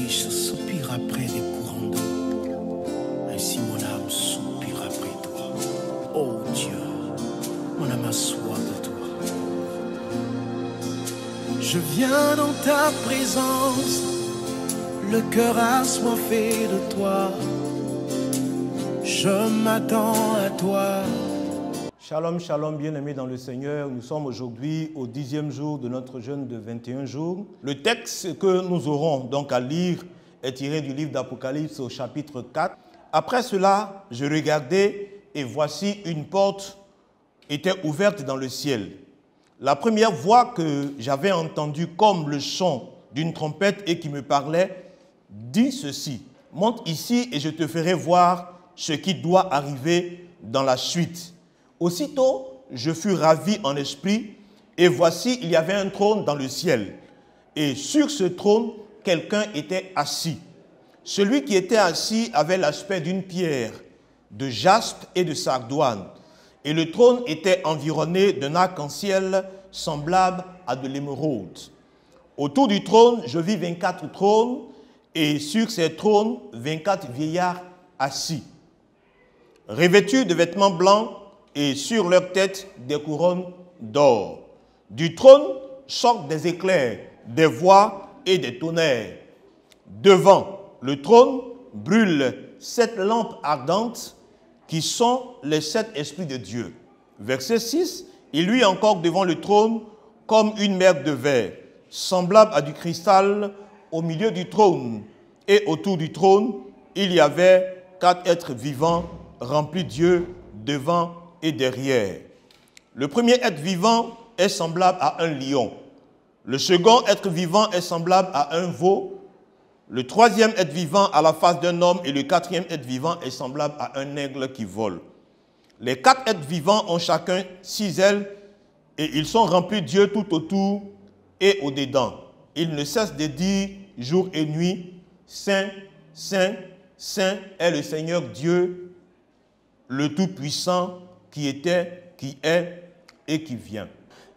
riche soupire après des courants d'eau. Ainsi mon âme soupire après toi. Ô Dieu, mon âme a soif de toi. Je viens dans ta présence, le cœur assoiffé de toi. Je m'attends à toi. Shalom, shalom, bien-aimés dans le Seigneur. Nous sommes aujourd'hui au 10e jour de notre jeûne de 21 jours. Le texte que nous aurons donc à lire est tiré du livre d'Apocalypse au chapitre 4. Après cela, je regardais et voici une porte était ouverte dans le ciel. La première voix que j'avais entendue comme le son d'une trompette et qui me parlait dit ceci: monte ici et je te ferai voir ce qui doit arriver dans la suite. Aussitôt, je fus ravi en esprit, et voici, il y avait un trône dans le ciel. Et sur ce trône, quelqu'un était assis. Celui qui était assis avait l'aspect d'une pierre, de jaspe et de sardoine. Et le trône était environné d'un arc-en-ciel semblable à de l'émeraude. Autour du trône, je vis 24 trônes, et sur ces trônes, 24 vieillards assis, revêtus de vêtements blancs, et sur leur tête des couronnes d'or. Du trône sortent des éclairs, des voix et des tonnerres. Devant le trône brûlent 7 lampes ardentes qui sont les 7 esprits de Dieu. Verset 6, il luit encore devant le trône comme une mer de verre, semblable à du cristal au milieu du trône. Et autour du trône, il y avait 4 êtres vivants remplis d'yeux devant et derrière. Le premier être vivant est semblable à un lion. Le second être vivant est semblable à un veau. Le troisième être vivant a la face d'un homme et le quatrième être vivant est semblable à un aigle qui vole. Les 4 êtres vivants ont chacun 6 ailes et ils sont remplis d'yeux tout autour et au-dedans. Ils ne cessent de dire jour et nuit: Saint, Saint, Saint est le Seigneur Dieu, le Tout-Puissant, qui était, qui est et qui vient.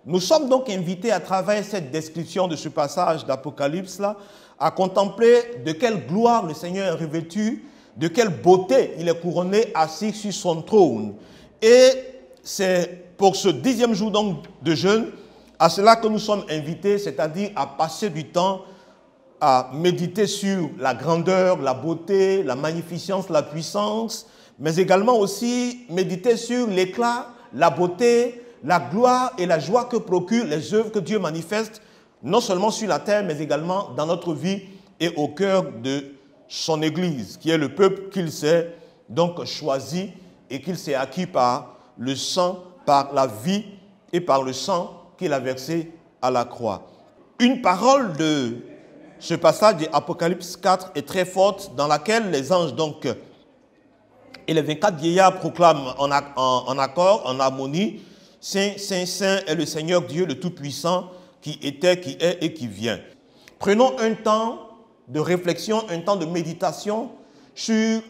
Nous sommes donc invités à travers cette description de ce passage d'Apocalypse-là à contempler de quelle gloire le Seigneur est revêtu, de quelle beauté il est couronné assis sur son trône. Et c'est pour ce 10e jour donc de jeûne à cela que nous sommes invités, c'est-à-dire à passer du temps à méditer sur la grandeur, la beauté, la magnificence, la puissance, mais également aussi méditer sur l'éclat, la beauté, la gloire et la joie que procurent les œuvres que Dieu manifeste, non seulement sur la terre, mais également dans notre vie et au cœur de son Église, qui est le peuple qu'il s'est donc choisi et qu'il s'est acquis par le sang, par la vie et par le sang qu'il a versé à la croix. Une parole de ce passage d'Apocalypse 4 est très forte, dans laquelle les anges donc et les 24 vieillards proclament en accord, en harmonie: Saint, Saint, Saint est le Seigneur Dieu, le Tout-Puissant, qui était, qui est et qui vient. Prenons un temps de réflexion, un temps de méditation sur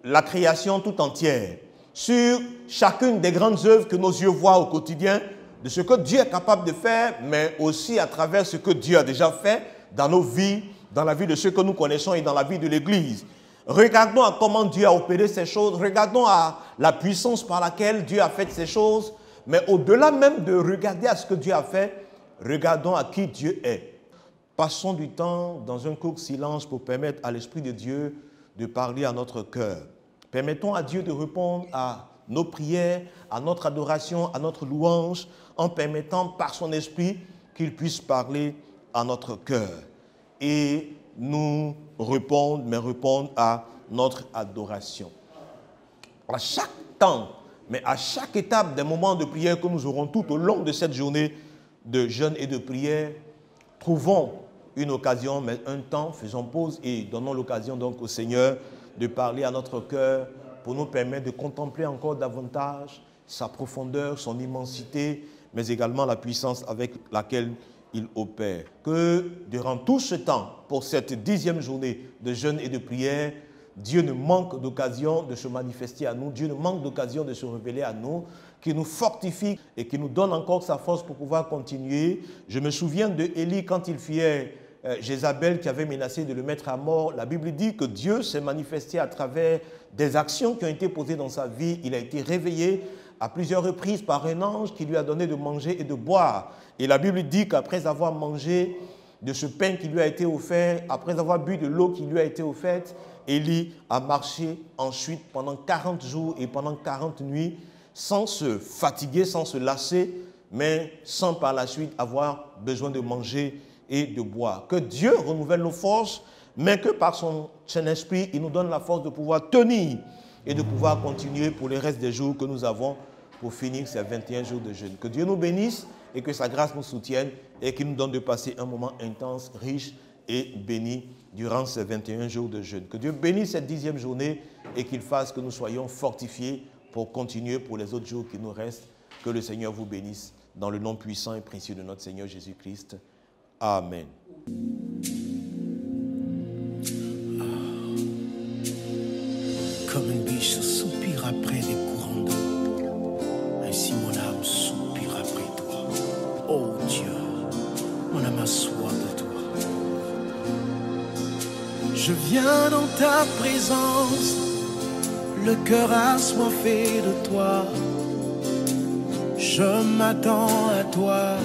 la création tout entière, sur chacune des grandes œuvres que nos yeux voient au quotidien, de ce que Dieu est capable de faire, mais aussi à travers ce que Dieu a déjà fait dans nos vies, dans la vie de ceux que nous connaissons et dans la vie de l'Église. Regardons à comment Dieu a opéré ces choses, regardons à la puissance par laquelle Dieu a fait ces choses, mais au-delà même de regarder à ce que Dieu a fait, regardons à qui Dieu est. Passons du temps dans un court silence pour permettre à l'Esprit de Dieu de parler à notre cœur. Permettons à Dieu de répondre à nos prières, à notre adoration, à notre louange, en permettant par son Esprit qu'il puisse parler à notre cœur et nous répondre, mais répondre à notre adoration. À chaque temps, mais à chaque étape des moments de prière que nous aurons tout au long de cette journée de jeûne et de prière, trouvons une occasion, mais un temps, faisons pause et donnons l'occasion donc au Seigneur de parler à notre cœur pour nous permettre de contempler encore davantage sa profondeur, son immensité, mais également la puissance avec laquelle il opère. Que durant tout ce temps, pour cette 10e journée de jeûne et de prière, Dieu ne manque d'occasion de se manifester à nous, Dieu ne manque d'occasion de se révéler à nous, qui nous fortifie et qui nous donne encore sa force pour pouvoir continuer. Je me souviens de Élie quand il fuyait Jézabel qui avait menacé de le mettre à mort. La Bible dit que Dieu s'est manifesté à travers des actions qui ont été posées dans sa vie. Il a été réveillé à plusieurs reprises par un ange qui lui a donné de manger et de boire. Et la Bible dit qu'après avoir mangé de ce pain qui lui a été offert, après avoir bu de l'eau qui lui a été offerte, Élie a marché ensuite pendant 40 jours et pendant 40 nuits sans se fatiguer, sans se lasser, mais sans par la suite avoir besoin de manger et de boire. Que Dieu renouvelle nos forces, mais que par son Saint-Esprit, il nous donne la force de pouvoir tenir et de pouvoir continuer pour le reste des jours que nous avons pour finir ces 21 jours de jeûne. Que Dieu nous bénisse et que sa grâce nous soutienne et qu'il nous donne de passer un moment intense, riche et béni durant ces 21 jours de jeûne. Que Dieu bénisse cette 10e journée et qu'il fasse que nous soyons fortifiés pour continuer pour les autres jours qui nous restent. Que le Seigneur vous bénisse dans le nom puissant et précieux de notre Seigneur Jésus-Christ. Amen. Comme une biche soupire après des courants d'eau, ainsi mon âme soupire après toi. Oh Dieu, mon âme a soif de toi. Je viens dans ta présence, le cœur assoiffé de toi. Je m'attends à toi.